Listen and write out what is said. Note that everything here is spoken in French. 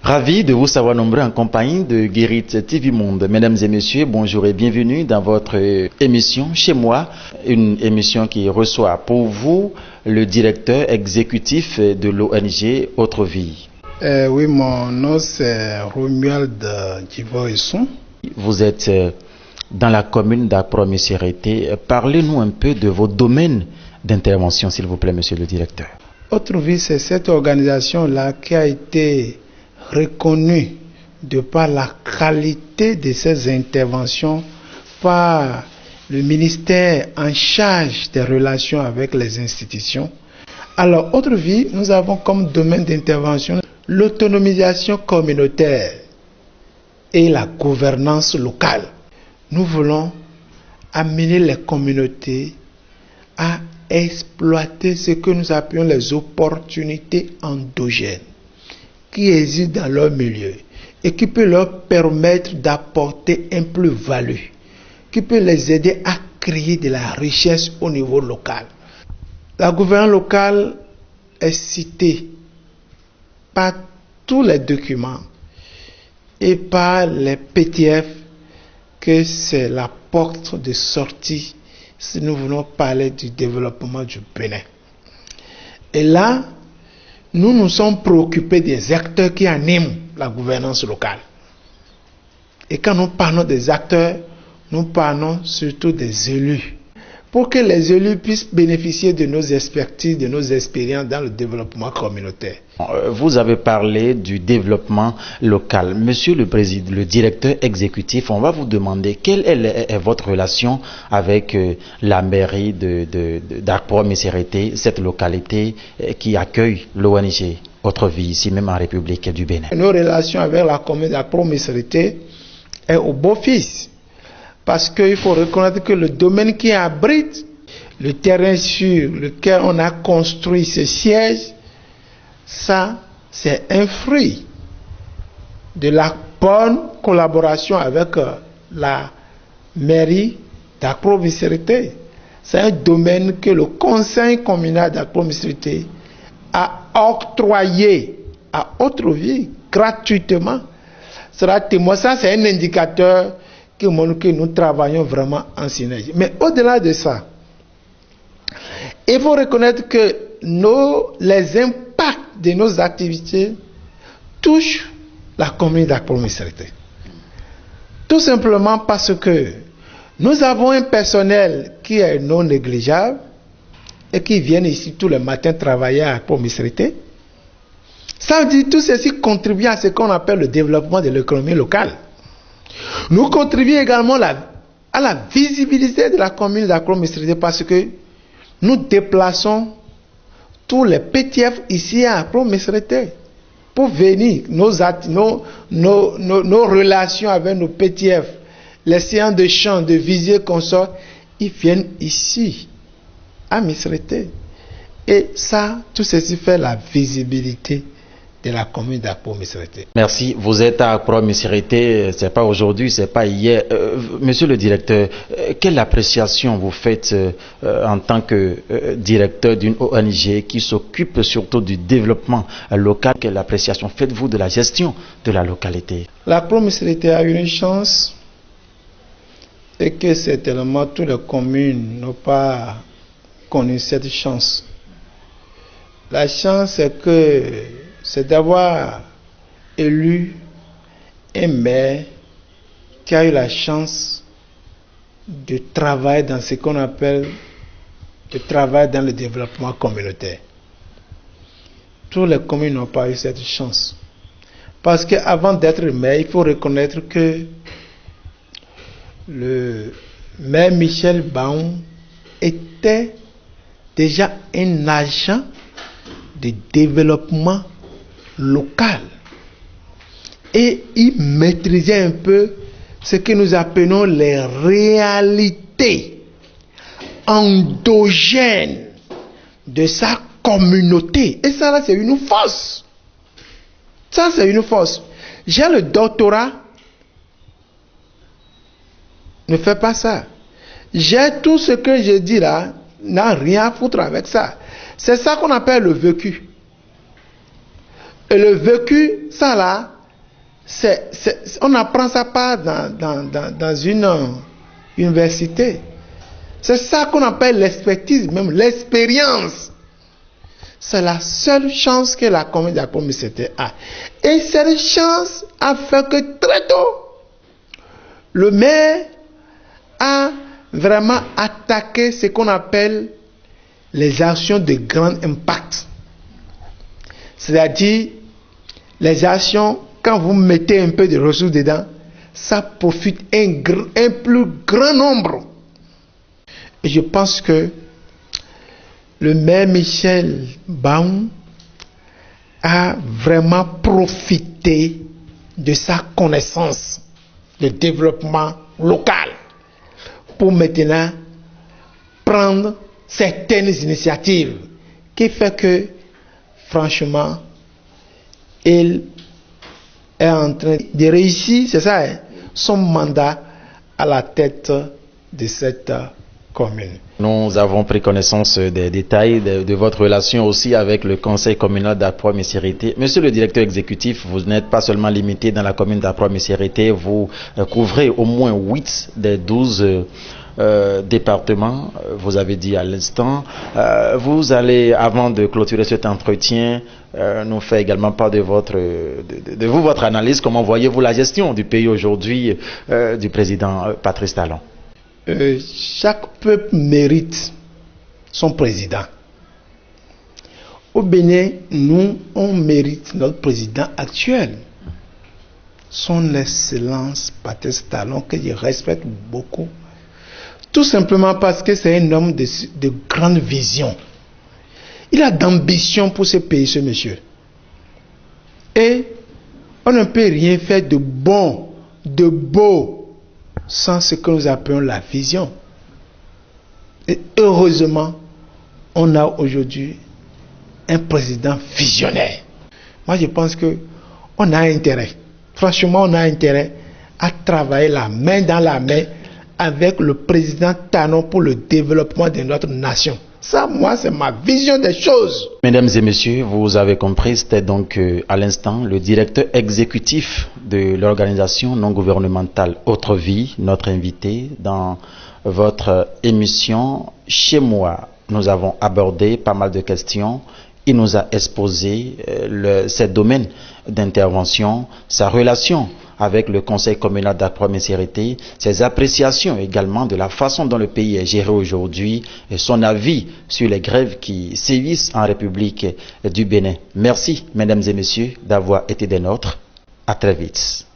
Ravi de vous savoir nombreux en compagnie de Guérit TV Monde. Mesdames et messieurs, bonjour et bienvenue dans votre émission Chez moi, une émission qui reçoit pour vous le directeur exécutif de l'ONG Autre Vie. Oui, mon nom c'est Romuald Djibo-Esson. Vous êtes dans la commune d'Akpro-Missirité. Parlez-nous un peu de vos domaines d'intervention, s'il vous plaît, monsieur le directeur. Autre Vie, c'est cette organisation-là qui a été reconnue de par la qualité de ses interventions par le ministère en charge des relations avec les institutions. Alors, Autre Vie, nous avons comme domaine d'intervention l'autonomisation communautaire et la gouvernance locale. Nous voulons amener les communautés à exploiter ce que nous appelons les opportunités endogènes qui existent dans leur milieu et qui peut leur permettre d'apporter un plus-value, qui peut les aider à créer de la richesse au niveau local. La gouvernance locale est citée par tous les documents et par les PTF que c'est la porte de sortie si nous voulons parler du développement du Bénin. Et là, nous nous sommes préoccupés des acteurs qui animent la gouvernance locale. Et quand nous parlons des acteurs, nous parlons surtout des élus. Pour que les élus puissent bénéficier de nos expertises, de nos expériences dans le développement communautaire. Vous avez parlé du développement local. Monsieur le directeur exécutif, on va vous demander quelle est votre relation avec la mairie d'Akpro-Missirité, cette localité qui accueille l'ONG Autre Vie, ici même en République du Bénin. Nos relations avec la commune d'Akpro-Missirité est au beau-fils. Parce qu'il faut reconnaître que le domaine qui abrite le terrain sur lequel on a construit ce siège, ça, c'est un fruit de la bonne collaboration avec la mairie d'Akpro-Missirité. C'est un domaine que le conseil communal d'Akpro-Missirité a octroyé à Autre Vie gratuitement. Ça, c'est un indicateur que nous travaillons vraiment en synergie. Mais au-delà de ça, il faut reconnaître que les impacts de nos activités touchent la commune d'Akpro-Missirité. Tout simplement parce que nous avons un personnel qui est non négligeable et qui vient ici tous les matins travailler à Akpro-Missirité. Ça veut dire que tout ceci contribue à ce qu'on appelle le développement de l'économie locale. Nous contribuons également à la visibilité de la commune d'Akpro-Missirité parce que nous déplaçons tous les PTF ici à Akpro-Missirité pour venir, nos relations avec nos PTF, les séances de chant, de visée, consorts, ils viennent ici à Missirité. Et ça, tout ceci fait la visibilité de la commune d'Akpro-Missirité. Merci. Vous êtes à Akpro-Missirité, c'est pas aujourd'hui, c'est pas hier. Monsieur le directeur, quelle appréciation vous faites en tant que directeur d'une ONG qui s'occupe surtout du développement local? Quelle appréciation faites-vous de la gestion de la localité? L'Akpro-Missirité a une chance et que certainement toutes les communes n'ont pas connu cette chance. La chance, c'est d'avoir élu un maire qui a eu la chance de travailler dans ce qu'on appelle le travail dans le développement communautaire. Toutes les communes n'ont pas eu cette chance. Parce qu'avant d'être maire, il faut reconnaître que le maire Michel Baum était déjà un agent de développement local. Et il maîtrisait un peu ce que nous appelons les réalités endogènes de sa communauté. Et ça, là, c'est une force. Ça, c'est une force. J'ai le doctorat. Ne fais pas ça. J'ai tout ce que je dis là, n'a rien à foutre avec ça. C'est ça qu'on appelle le vécu. Et le vécu, ça là, on n'apprend ça pas dans une université. C'est ça qu'on appelle l'expertise, même l'expérience. C'est la seule chance que la commune d'Accra-Missirité a. Et cette chance a fait que très tôt, le maire a vraiment attaqué ce qu'on appelle les actions de grand impact. C'est-à-dire, les actions, quand vous mettez un peu de ressources dedans, ça profite un plus grand nombre. Et je pense que le maire Michel Baum a vraiment profité de sa connaissance de développement local pour maintenant prendre certaines initiatives qui fait que, franchement, il est en train de réussir, c'est ça, hein, son mandat à la tête de cette commune. Nous avons pris connaissance des détails de votre relation aussi avec le conseil communal d'Accra-Missirité. Monsieur le directeur exécutif, vous n'êtes pas seulement limité dans la commune d'Accra-Missirité, vous couvrez au moins 8 des 12 départements, vous avez dit à l'instant. Vous allez, avant de clôturer cet entretien, nous faire également part de votre analyse. Comment voyez-vous la gestion du pays aujourd'hui du président Patrice Talon? Chaque peuple mérite son président. Au Bénin, nous, on mérite notre président actuel. Son Excellence Patrice Talon, que je respecte beaucoup. Tout simplement parce que c'est un homme de grande vision. Il a d'ambition pour ce pays, ce monsieur. Et on ne peut rien faire de bon, de beau, sans ce que nous appelons la vision. Et heureusement, on a aujourd'hui un président visionnaire. Moi, je pense qu'on a intérêt, franchement, on a intérêt à travailler la main dans la main avec le président Talon pour le développement de notre nation. Ça, moi, c'est ma vision des choses. Mesdames et messieurs, vous avez compris, c'était donc à l'instant le directeur exécutif de l'organisation non gouvernementale Autre Vie, notre invité dans votre émission Chez moi. Nous avons abordé pas mal de questions. Il nous a exposé ses domaines d'intervention, sa relation avec le conseil communal d'Accra-Missirité, ses appréciations également de la façon dont le pays est géré aujourd'hui et son avis sur les grèves qui sévissent en République du Bénin. Merci, mesdames et messieurs, d'avoir été des nôtres. À très vite.